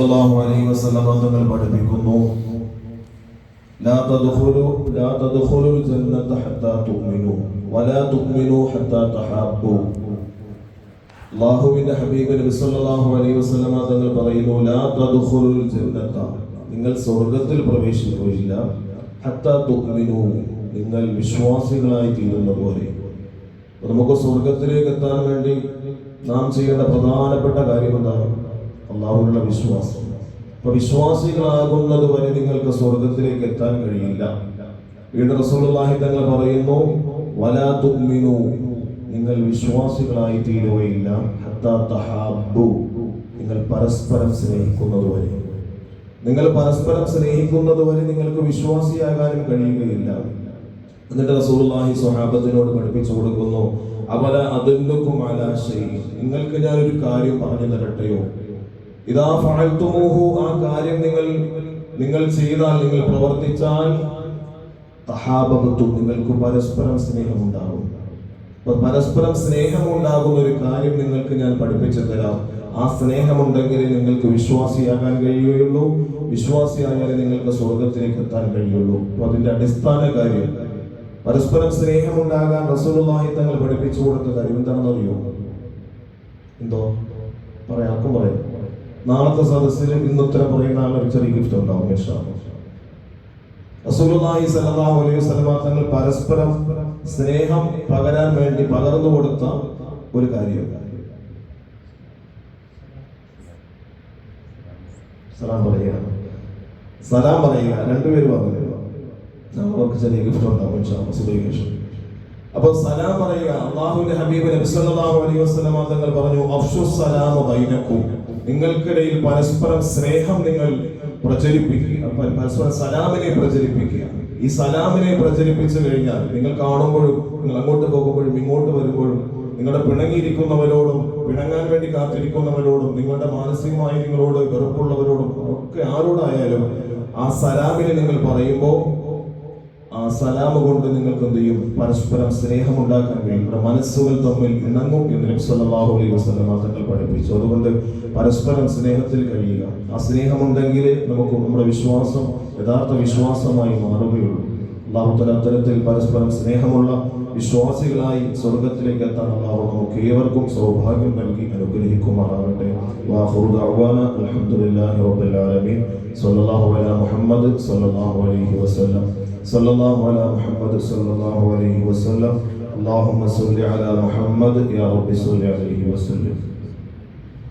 സല്ലല്ലാഹു അലൈഹി വസല്ലം തങ്ങൾ പഠിപ്പിക്കുന്നു, ലാ തദ്ഖുലുൽ ജന്നത ഹത്താ തുഅ്മിനു വലാ തുഅ്മിനു ഹത്താ തഹാബ്ബു. അല്ലാഹുവിന്റെ ഹബീബ് നബി സല്ലല്ലാഹു അലൈഹി വസല്ലം തങ്ങൾ പറയുന്നു, ലാ തദ്ഖുലുൽ ജന്നത, നിങ്ങൾ സ്വർഗ്ഗത്തിൽ പ്രവേശിക്കുകയില്ല, ഹത്താ തുഅ്മിനു, നിങ്ങൾ വിശ്വാസികളായി തീരുന്ന പോലെ. നമുക്ക് സ്വർഗത്തിലേക്ക് എത്താൻ വേണ്ടി നാം ചെയ്യേണ്ട പ്രധാനപ്പെട്ട കാര്യം എന്താണ്? അല്ലാഹുവിലുള്ള വിശ്വാസം. അപ്പൊ വിശ്വാസികളാകുന്നത് വരെ നിങ്ങൾക്ക് സ്വർഗത്തിലേക്ക് എത്താൻ കഴിയില്ല. വീണ്ടും റസൂലുള്ളാഹി തങ്ങൾ പറയുന്നു, വലാ തുഅ്മിനു, നിങ്ങൾ വിശ്വാസികളായി തീരുകയില്ല, ഹത്താ തഹാബ്ബു, നിങ്ങൾ പരസ്പരം സ്നേഹിക്കുന്നത് വരെ. നിങ്ങൾ പരസ്പരം സ്നേഹിക്കുന്നത് വരെ നിങ്ങൾക്ക് വിശ്വാസിയാകാനും കഴിയുകയില്ല. എന്നിട്ട് റസൂലുള്ളാഹി സ്വഹാബത്തിനോട് പഠിപ്പിച്ചു കൊടുക്കുന്നു, അവല അദല്ലുക്കും അലാ ശൈഇൻ, നിങ്ങൾക്ക് ഞാൻ ഒരു കാര്യം പറഞ്ഞു തരട്ടെയോ? ഇദാ ഫഅൽതുമൂഹു, ആ കാര്യം നിങ്ങൾ ചെയ്താൽ, നിങ്ങൾ പ്രവർത്തിച്ചാൽ, തഹാബബതും, നിങ്ങൾക്ക് പരസ്പരം സ്നേഹമുണ്ടാകും. അപ്പോൾ പരസ്പരം സ്നേഹമുണ്ടാകുന്ന ഒരു കാര്യം നിങ്ങൾക്ക് ഞാൻ പഠിപ്പിച്ചു തരാം. ആ സ്നേഹമുണ്ടെങ്കിൽ നിങ്ങൾക്ക് വിശ്വാസിയാകാൻ കഴിയുകയുള്ളൂ. വിശ്വാസിയായാലേ നിങ്ങൾക്ക് സ്വർഗത്തിലേക്ക് എത്താൻ കഴിയുള്ളൂ. അപ്പോൾ അതിന്റെ അടിസ്ഥാന കാര്യം പരസ്പരം സ്നേഹമുണ്ടാകാൻ റസൂലുള്ളാഹി തങ്ങൾ പഠിപ്പിച്ചു കൊടുത്ത കാര്യം എന്താണെന്ന് അറിയോ? എന്തോ പറയാം, പറയാം. നാളത്തെ സദസ്സിൽ ഇന്നുത്തരം പറയുന്ന ആളൊരു ചെറിയ ഗിഫ്റ്റ് ഉണ്ടാവും ഇൻഷാ അല്ലാഹ്. റസൂലുള്ളാഹി സ്വല്ലല്ലാഹു അലൈഹി വസല്ലം തങ്ങൾ പരസ്പരം സ്നേഹം പകരാൻ വേണ്ടി പകർന്നു കൊടുത്ത ഒരു കാര്യം. സലാം പറയുക, സലാം പറയുക, രണ്ടുപേരും പറഞ്ഞു. നമുക്ക് ചെറിയ ഗിഫ്റ്റ് ഉണ്ടാവും ഇൻഷാ അല്ലാഹ് സുബൈഹ്. അപ്പോൾ സലാം പറയുക. അല്ലാഹുവിന്റെ ഹബീബ് നബി സല്ലല്ലാഹു അലൈഹി വസല്ലം തങ്ങൾ പറഞ്ഞു, അഫ്ശുസ് സലാമ ബൈനക്കും, നിങ്ങൾക്കിടയിൽ പരസ്പരം സ്നേഹം നിങ്ങൾ പ്രചരിപ്പിക്കുക, പരസ്പരം സലാമിനെ പ്രചരിപ്പിക്കുക. ഈ സലാമിനെ പ്രചരിപ്പിച്ചു കഴിഞ്ഞാൽ നിങ്ങൾ കാണുമ്പോഴും, നിങ്ങൾ അങ്ങോട്ട് പോകുമ്പോഴും ഇങ്ങോട്ട് വരുമ്പോഴും, നിങ്ങളുടെ പിണങ്ങിയിരിക്കുന്നവരോടും പിണങ്ങാൻ വേണ്ടി കാത്തിരിക്കുന്നവരോടും, നിങ്ങളുടെ മാനസികമായി നിങ്ങളോട് വെറുപ്പുള്ളവരോടും ഒക്കെ ആരോടായാലും ആ സലാമിനെ നിങ്ങൾ പറയുമ്പോൾ ആ സലാം കൊണ്ട് നിങ്ങൾക്ക് എന്ത് ചെയ്യും? പരസ്പരം സ്നേഹമുണ്ടാക്കാൻ കഴിയും. മനസ്സുകൾ തമ്മിൽ ഇണങ്ങും എന്ന് നബി സല്ലല്ലാഹു അലൈഹി വസല്ലം തങ്ങൾ പഠിപ്പിച്ചു. അതുകൊണ്ട് പരസ്പരം സ്നേഹത്തിൽ കഴിയുക. ആ സ്നേഹമുണ്ടെങ്കിൽ നമുക്ക് നമ്മുടെ വിശ്വാസം യഥാർത്ഥ വിശ്വാസമായി മാറുകയുള്ളൂ. അല്ലാഹു തആല അത്തരത്തിൽ പരസ്പരം സ്നേഹമുള്ള വിശ്വാസികളായി സ്വർഗത്തിലേക്ക് എത്താൻ അല്ലാഹു നമുക്ക് ഏവർക്കും സൗഭാഗ്യം നൽകി അനുഗ്രഹിക്കുമാറാകട്ടെ. വആഖിറു ദഅ്വാനാ അൽഹംദുലില്ലാഹി റബ്ബിൽ ആലമീൻ. സ്വല്ലല്ലാഹു അലാ മുഹമ്മദ് സ്വല്ലല്ലാഹു അലൈഹി വസല്ലം. സല്ലല്ലാഹു അലാ മുഹമ്മദ് സ്വല്ലല്ലാഹു അലൈഹി വസല്ലം. അല്ലാഹുമ്മ സ്വല്ലി അലാ മുഹമ്മദ് യാ റബ്ബി സ്വല്ലി അലൈഹി വസല്ലം.